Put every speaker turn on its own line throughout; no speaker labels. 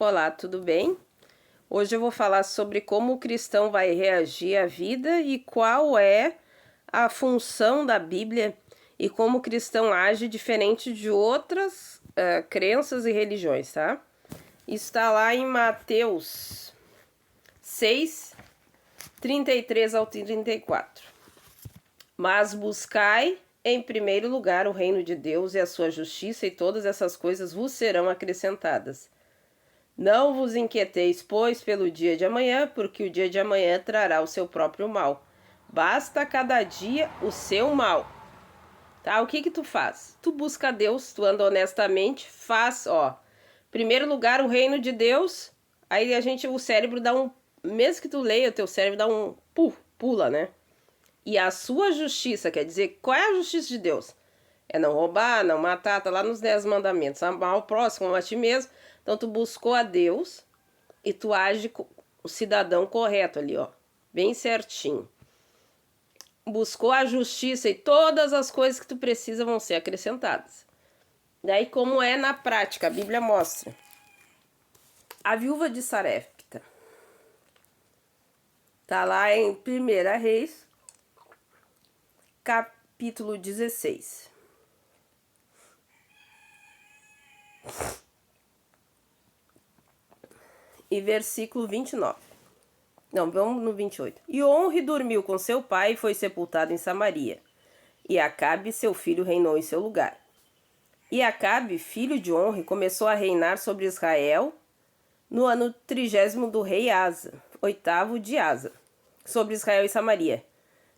Olá, tudo bem? Hoje eu vou falar sobre como o cristão vai reagir à vida e qual é a função da Bíblia e como o cristão age diferente de outras crenças e religiões, tá? Está lá em Mateus 6, 33 ao 34. Mas buscai em primeiro lugar o reino de Deus e a sua justiça, e todas essas coisas vos serão acrescentadas. Não vos inquieteis, pois, pelo dia de amanhã, porque o dia de amanhã trará o seu próprio mal. Basta cada dia o seu mal. Tá? O que tu faz? Tu busca Deus, tu anda honestamente, faz, primeiro lugar o reino de Deus, aí o cérebro dá um, mesmo que tu leia, o teu cérebro dá um pula, né? E a sua justiça, quer dizer, qual é a justiça de Deus? É não roubar, não matar, tá lá nos 10 mandamentos. Amar o próximo, amar a ti mesmo. Então, tu buscou a Deus e tu age com o cidadão correto ali, bem certinho. Buscou a justiça e todas as coisas que tu precisa vão ser acrescentadas. Daí, como é na prática, a Bíblia mostra. A viúva de Sarepta. Tá lá em 1 Reis, capítulo 16. E versículo 29. Não, vamos no 28. E Onre dormiu com seu pai e foi sepultado em Samaria. E Acabe, seu filho, reinou em seu lugar. E Acabe, filho de Onre, começou a reinar sobre Israel no ano 30º do rei Asa, 8º de Asa, sobre Israel e Samaria.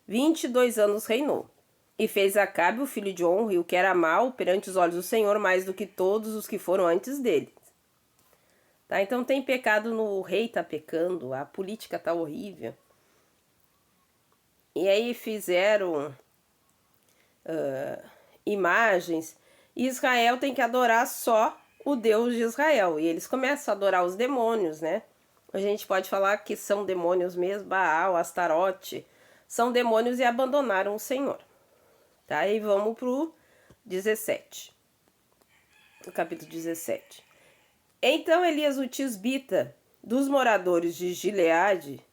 22 anos reinou. E fez Acabe, o filho de Onre, o que era mal perante os olhos do Senhor, mais do que todos os que foram antes dele. Tá? Então tem pecado o rei tá pecando, a política tá horrível. E aí fizeram imagens, e Israel tem que adorar só o Deus de Israel. E eles começam a adorar os demônios, né? A gente pode falar que são demônios mesmo, Baal, Astarote, são demônios e abandonaram o Senhor. Tá? E vamos pro 17. O capítulo 17. Então Elias o tisbita, dos moradores de Gileade,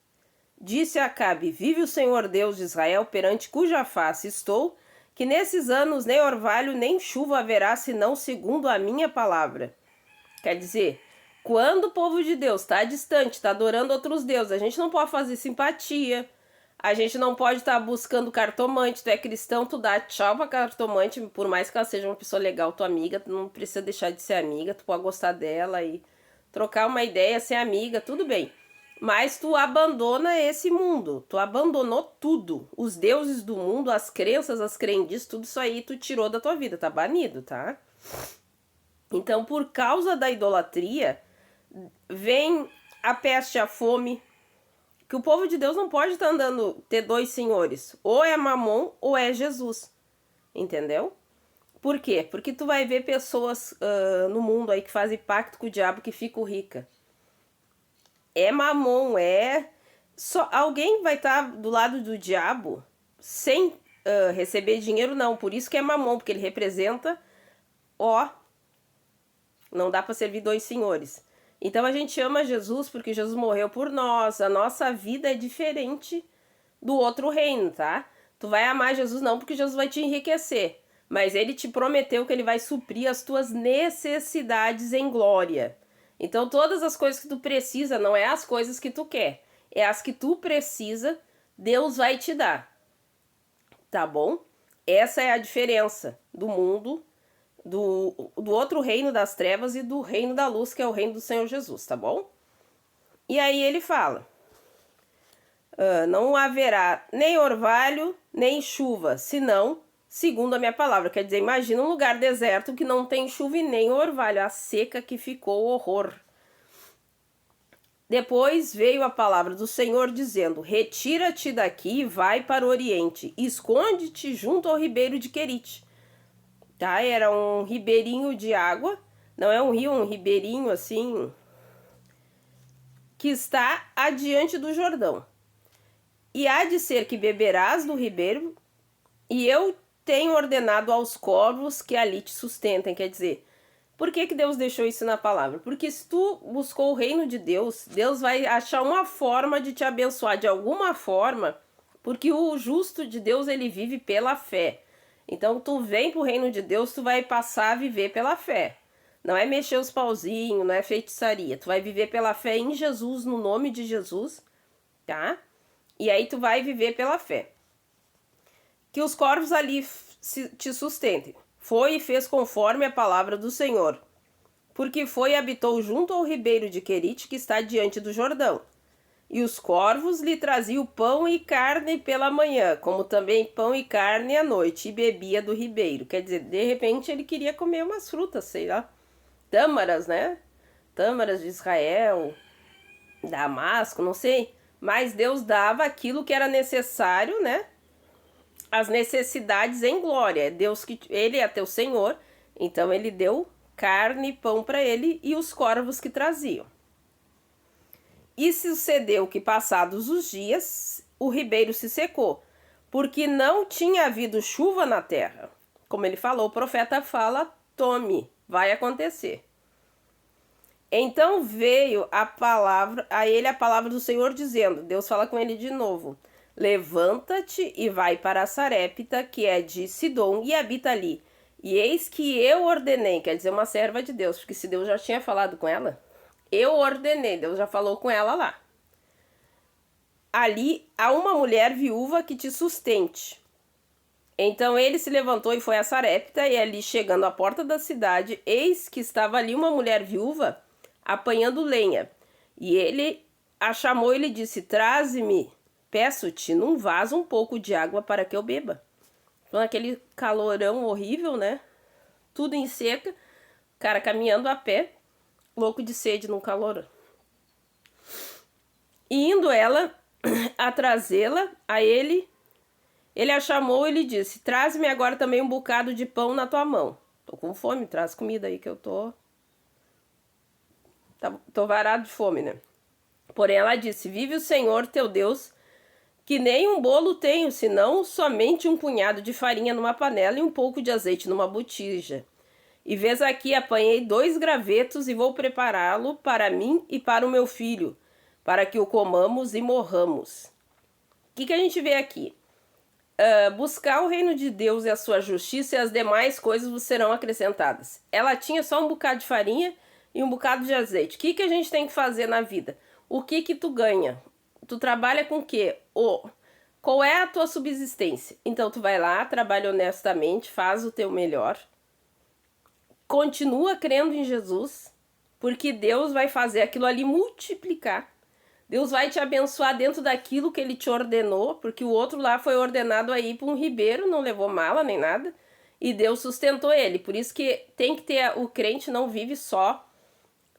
disse a Acabe: vive o Senhor Deus de Israel, perante cuja face estou, que nesses anos nem orvalho nem chuva haverá, senão segundo a minha palavra. Quer dizer, quando o povo de Deus está distante, está adorando outros deuses, a gente não pode fazer simpatia, a gente não pode estar buscando cartomante. Tu é cristão, tu dá tchau pra cartomante, por mais que ela seja uma pessoa legal, tua amiga, tu não precisa deixar de ser amiga, tu pode gostar dela e trocar uma ideia, ser amiga, tudo bem. Mas tu abandona esse mundo, tu abandonou tudo, os deuses do mundo, as crenças, as crendices, tudo isso aí tu tirou da tua vida, tá banido, tá? Então, por causa da idolatria, vem a peste, a fome, que o povo de Deus não pode estar ter dois senhores, ou é Mamon ou é Jesus, entendeu? Por quê? Porque tu vai ver pessoas no mundo aí que fazem pacto com o diabo que ficam rica. É Mamon, só alguém vai estar do lado do diabo sem receber dinheiro, não. Por isso que é Mamon, porque ele representa não dá para servir dois senhores. Então a gente ama Jesus porque Jesus morreu por nós. A nossa vida é diferente do outro reino, tá? Tu vai amar Jesus não porque Jesus vai te enriquecer, mas ele te prometeu que ele vai suprir as tuas necessidades em glória. Então todas as coisas que tu precisa não é as coisas que tu quer, é as que tu precisa, Deus vai te dar. Tá bom? Essa é a diferença do mundo, do outro reino das trevas e do reino da luz, que é o reino do Senhor Jesus, tá bom? E aí ele fala, não haverá nem orvalho, nem chuva, senão segundo a minha palavra. Quer dizer, imagina um lugar deserto que não tem chuva e nem orvalho, a seca que ficou horror. Depois veio a palavra do Senhor dizendo, retira-te daqui e vai para o oriente, esconde-te junto ao ribeiro de Querite. Tá? Era um ribeirinho de água, não é um rio, um ribeirinho assim, que está adiante do Jordão. E há de ser que beberás do ribeiro, e eu tenho ordenado aos corvos que ali te sustentem. Quer dizer, Por que Deus deixou isso na palavra? Porque se tu buscou o reino de Deus, Deus vai achar uma forma de te abençoar de alguma forma, porque o justo de Deus, ele vive pela fé. Então, tu vem pro reino de Deus, tu vai passar a viver pela fé. Não é mexer os pauzinhos, não é feitiçaria. Tu vai viver pela fé em Jesus, no nome de Jesus, tá? E aí tu vai viver pela fé. Que os corvos ali te sustentem. Foi e fez conforme a palavra do Senhor. Porque foi e habitou junto ao ribeiro de Querite, que está diante do Jordão. E os corvos lhe traziam pão e carne pela manhã, como também pão e carne à noite, e bebia do ribeiro. Quer dizer, de repente ele queria comer umas frutas, sei lá. Tâmaras, né? Tâmaras de Israel, Damasco, não sei. Mas Deus dava aquilo que era necessário, né? As necessidades em glória. Deus, que ele é teu Senhor, então ele deu carne e pão para ele e os corvos que traziam. E sucedeu que, passados os dias, o ribeiro se secou, porque não tinha havido chuva na terra. Como ele falou, o profeta fala, tome, vai acontecer. Então veio a ele a palavra do Senhor dizendo, Deus fala com ele de novo, levanta-te e vai para Sarepta, que é de Sidom, e habita ali. E eis que eu ordenei, quer dizer, uma serva de Deus, porque se Deus já tinha falado com ela, eu ordenei, Deus já falou com ela lá. Ali há uma mulher viúva que te sustente. Então ele se levantou e foi a Sarepta, e ali chegando à porta da cidade, eis que estava ali uma mulher viúva apanhando lenha. E ele a chamou e lhe disse, traze-me, peço-te, num vaso um pouco de água para que eu beba. Então aquele calorão horrível, né? Tudo em seca, o cara caminhando a pé, louco de sede num calor. E indo ela a trazê-la a ele a chamou e lhe disse, traz-me agora também um bocado de pão na tua mão. Tô com fome, traz comida aí que eu tô varado de fome, né? Porém ela disse, vive o Senhor teu Deus, que nem um bolo tenho, senão somente um punhado de farinha numa panela e um pouco de azeite numa botija. E vês aqui, apanhei 2 gravetos e vou prepará-lo para mim e para o meu filho, para que o comamos e morramos. O que a gente vê aqui? Buscar o reino de Deus e a sua justiça e as demais coisas vos serão acrescentadas. Ela tinha só um bocado de farinha e um bocado de azeite. O que a gente tem que fazer na vida? O que tu ganha? Tu trabalha com o quê? Qual é a tua subsistência? Então tu vai lá, trabalha honestamente, faz o teu melhor. Continua crendo em Jesus, porque Deus vai fazer aquilo ali multiplicar. Deus vai te abençoar dentro daquilo que ele te ordenou, porque o outro lá foi ordenado a ir para um ribeiro, não levou mala nem nada, e Deus sustentou ele. Por isso que tem que ter, o crente não vive só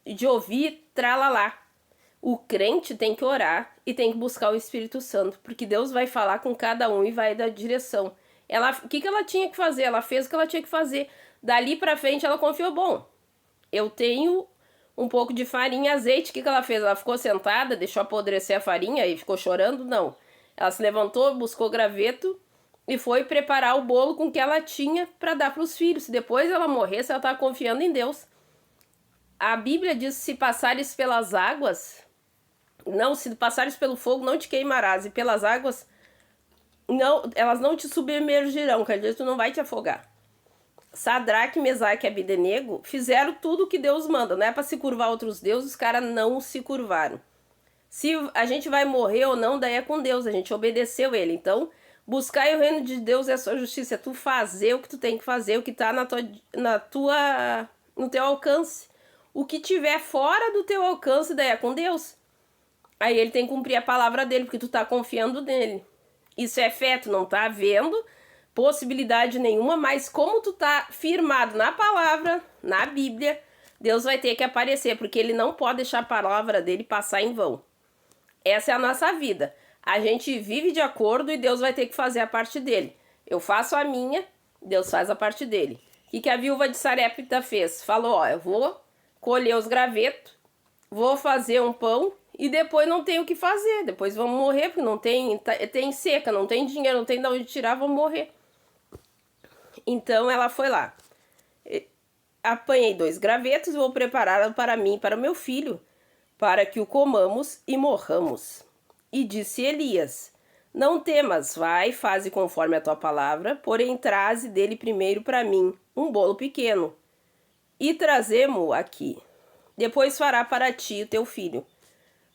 de ouvir tralalá. O crente tem que orar e tem que buscar o Espírito Santo, porque Deus vai falar com cada um e vai dar direção. O que ela tinha que fazer? Ela fez o que ela tinha que fazer. Dali pra frente ela confiou, bom, eu tenho um pouco de farinha e azeite. O que ela fez? Ela ficou sentada, deixou apodrecer a farinha e ficou chorando? Não. Ela se levantou, buscou graveto e foi preparar o bolo com o que ela tinha para dar para os filhos. Se depois ela morresse, ela estava confiando em Deus. A Bíblia diz, se passares pelas águas, não, se passares pelo fogo, não te queimarás, e pelas águas, não, elas não te submergirão, quer dizer, tu não vai te afogar. Sadraque, Mesaque e Abdenego fizeram tudo o que Deus manda. Não é para se curvar a outros deuses, os caras não se curvaram. Se a gente vai morrer ou não, daí é com Deus, a gente obedeceu ele. Então, buscar o reino de Deus é a sua justiça, é tu fazer o que tu tem que fazer, o que tá no teu alcance. O que tiver fora do teu alcance, daí é com Deus. Aí ele tem que cumprir a palavra dele, porque tu tá confiando nele. Isso é fé, tu não tá vendo possibilidade nenhuma, mas como tu tá firmado na palavra, na Bíblia, Deus vai ter que aparecer, porque ele não pode deixar a palavra dele passar em vão. Essa é a nossa vida. A gente vive de acordo e Deus vai ter que fazer a parte dele. Eu faço a minha, Deus faz a parte dele. O que a viúva de Sarepta fez? Falou, ó, eu vou colher os gravetos, vou fazer um pão e depois não tem o que fazer. Depois vamos morrer, porque não tem seca, não tem dinheiro, não tem de onde tirar, vamos morrer. Então ela foi lá. apanhei 2 gravetos e vou prepará-lo para mim e para o meu filho, para que o comamos e morramos. E disse Elias: Não temas, vai, faze conforme a tua palavra, porém traze dele primeiro para mim um bolo pequeno, e trazemo-o aqui. Depois fará para ti o teu filho.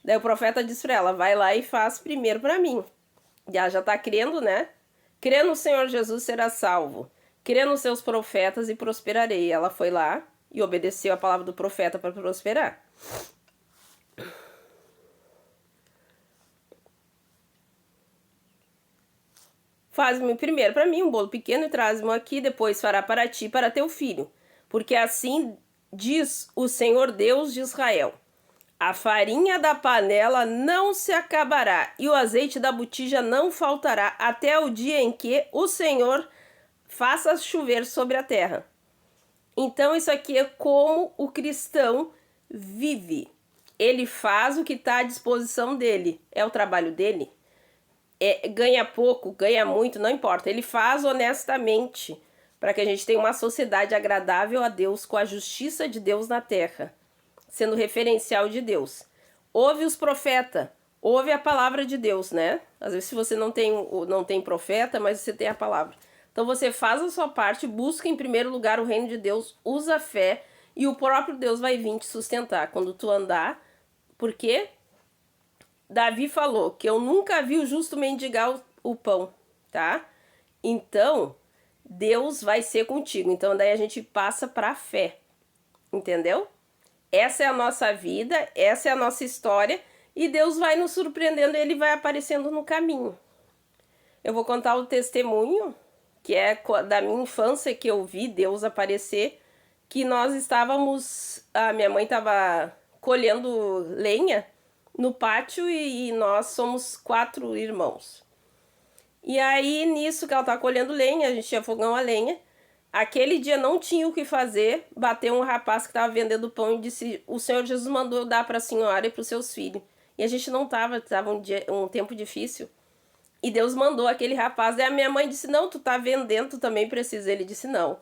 Daí o profeta disse para ela: Vai lá e faz primeiro para mim. E ela já está crendo, né? Crê no Senhor Jesus, será salvo. Crê nos seus profetas e prosperarei. Ela foi lá e obedeceu a palavra do profeta para prosperar. Faz-me primeiro para mim um bolo pequeno e traz-me aqui, depois fará para ti e para teu filho. Porque assim diz o Senhor Deus de Israel: A farinha da panela não se acabará e o azeite da botija não faltará até o dia em que o Senhor faça chover sobre a terra. Então isso aqui é como o cristão vive. Ele faz o que está à disposição dele. É o trabalho dele. Ganha pouco, ganha muito, não importa. Ele faz honestamente para que a gente tenha uma sociedade agradável a Deus, com a justiça de Deus na terra, sendo referencial de Deus. Ouve os profetas, ouve a palavra de Deus, né? Às vezes você não tem profeta, mas você tem a palavra. Então você faz a sua parte, busca em primeiro lugar o reino de Deus, usa a fé e o próprio Deus vai vir te sustentar quando tu andar. Porque Davi falou que eu nunca vi o justo mendigar o pão, tá? Então Deus vai ser contigo. Então daí a gente passa para a fé, entendeu? Essa é a nossa vida, essa é a nossa história e Deus vai nos surpreendendo, ele vai aparecendo no caminho. Eu vou contar o testemunho, que é da minha infância, que eu vi Deus aparecer, que nós estávamos, a minha mãe estava colhendo lenha no pátio e nós somos 4 irmãos. E aí, nisso que ela estava colhendo lenha, a gente tinha fogão a lenha, aquele dia não tinha o que fazer, bateu um rapaz que estava vendendo pão e disse: O Senhor Jesus mandou eu dar para a senhora e para os seus filhos. E a gente não estava um tempo difícil. E Deus mandou aquele rapaz. Daí a minha mãe disse: Não, tu tá vendendo, tu também precisa. Ele disse: Não,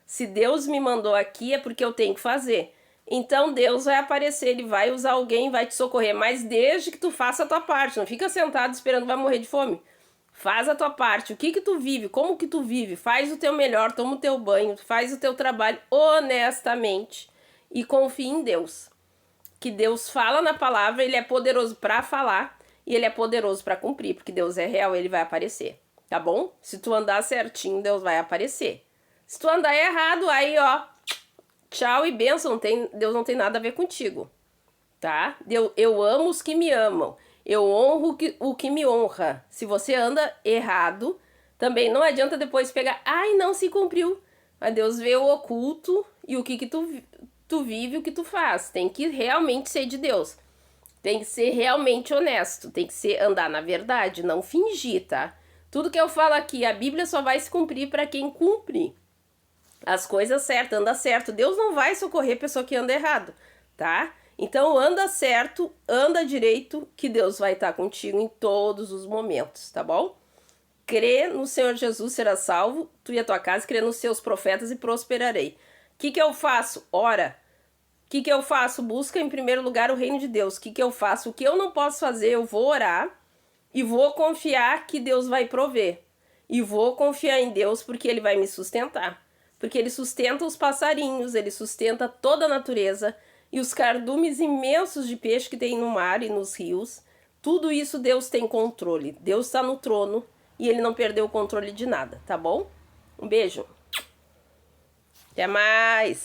se Deus me mandou aqui é porque eu tenho que fazer. Então Deus vai aparecer, ele vai usar alguém, vai te socorrer, mas desde que tu faça a tua parte. Não fica sentado esperando vai morrer de fome. Faz a tua parte. O que que tu vive? Como que tu vive? Faz o teu melhor, toma o teu banho, faz o teu trabalho honestamente e confia em Deus. Que Deus fala na palavra, ele é poderoso para falar e ele é poderoso para cumprir, porque Deus é real, ele vai aparecer, tá bom? Se tu andar certinho, Deus vai aparecer. Se tu andar errado, aí ó, tchau e bênção, Deus não tem nada a ver contigo, tá? Eu amo os que me amam. Eu honro o que me honra. Se você anda errado, também não adianta depois pegar, ai, não se cumpriu. Mas Deus vê o oculto e o que tu vive, o que tu faz. Tem que realmente ser de Deus. Tem que ser realmente honesto. Tem que andar na verdade, não fingir, tá? Tudo que eu falo aqui, a Bíblia só vai se cumprir para quem cumpre as coisas certas, anda certo. Deus não vai socorrer a pessoa que anda errado, tá? Então anda certo, anda direito, que Deus vai estar contigo em todos os momentos, tá bom? Crê no Senhor Jesus, será salvo, tu e a tua casa, crê nos seus profetas e prosperarei. O que eu faço? Ora. O que eu faço? Busca em primeiro lugar o reino de Deus. O que eu faço? O que eu não posso fazer, eu vou orar e vou confiar que Deus vai prover. E vou confiar em Deus porque ele vai me sustentar. Porque ele sustenta os passarinhos, ele sustenta toda a natureza e os cardumes imensos de peixe que tem no mar e nos rios. Tudo isso Deus tem controle. Deus está no trono e ele não perdeu o controle de nada, tá bom? Um beijo. Até mais!